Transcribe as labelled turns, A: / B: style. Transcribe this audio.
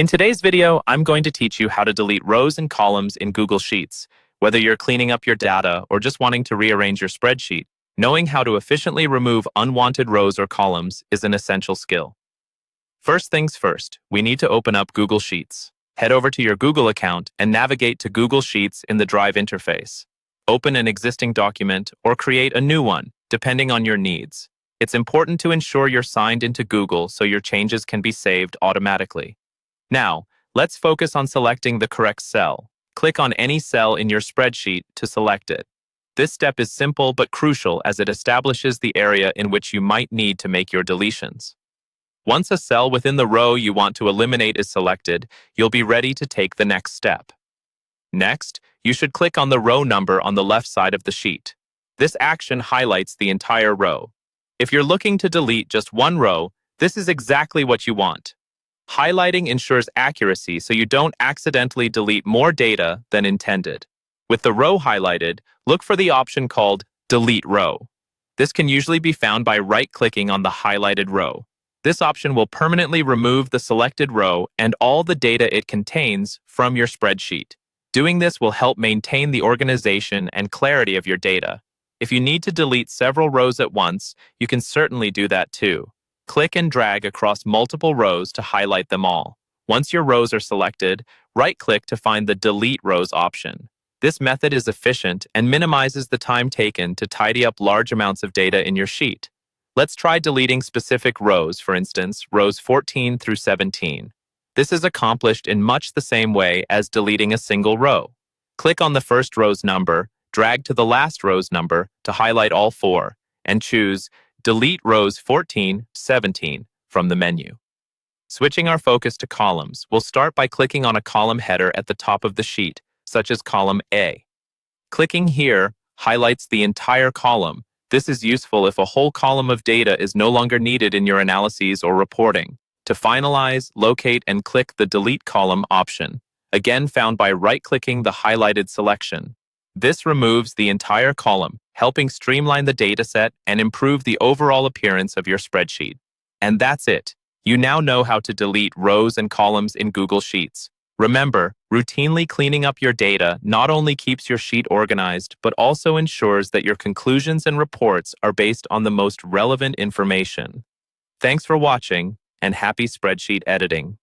A: In today's video, I'm going to teach you how to delete rows and columns in Google Sheets. Whether you're cleaning up your data or just wanting to rearrange your spreadsheet, knowing how to efficiently remove unwanted rows or columns is an essential skill. First things first, we need to open up Google Sheets. Head over to your Google account and navigate to Google Sheets in the Drive interface. Open an existing document or create a new one, depending on your needs. It's important to ensure you're signed into Google so your changes can be saved automatically. Now, let's focus on selecting the correct cell. Click on any cell in your spreadsheet to select it. This step is simple but crucial as it establishes the area in which you might need to make your deletions. Once a cell within the row you want to eliminate is selected, you'll be ready to take the next step. Next, you should click on the row number on the left side of the sheet. This action highlights the entire row. If you're looking to delete just one row, this is exactly what you want. Highlighting ensures accuracy so you don't accidentally delete more data than intended. With the row highlighted, look for the option called Delete Row. This can usually be found by right-clicking on the highlighted row. This option will permanently remove the selected row and all the data it contains from your spreadsheet. Doing this will help maintain the organization and clarity of your data. If you need to delete several rows at once, you can certainly do that too. Click and drag across multiple rows to highlight them all. Once your rows are selected, right-click to find the Delete Rows option. This method is efficient and minimizes the time taken to tidy up large amounts of data in your sheet. Let's try deleting specific rows, for instance, rows 14 through 17. This is accomplished in much the same way as deleting a single row. Click on the first row's number, drag to the last row's number to highlight all four, and choose Delete rows 14, 17 from the menu. Switching our focus to columns, we'll start by clicking on a column header at the top of the sheet, such as column A. Clicking here highlights the entire column. This is useful if a whole column of data is no longer needed in your analyses or reporting. To finalize, locate, and click the Delete Column option, again found by right-clicking the highlighted selection. This removes the entire column, helping streamline the dataset and improve the overall appearance of your spreadsheet. And that's it. You now know how to delete rows and columns in Google Sheets. Remember, routinely cleaning up your data not only keeps your sheet organized, but also ensures that your conclusions and reports are based on the most relevant information. Thanks for watching, and happy spreadsheet editing.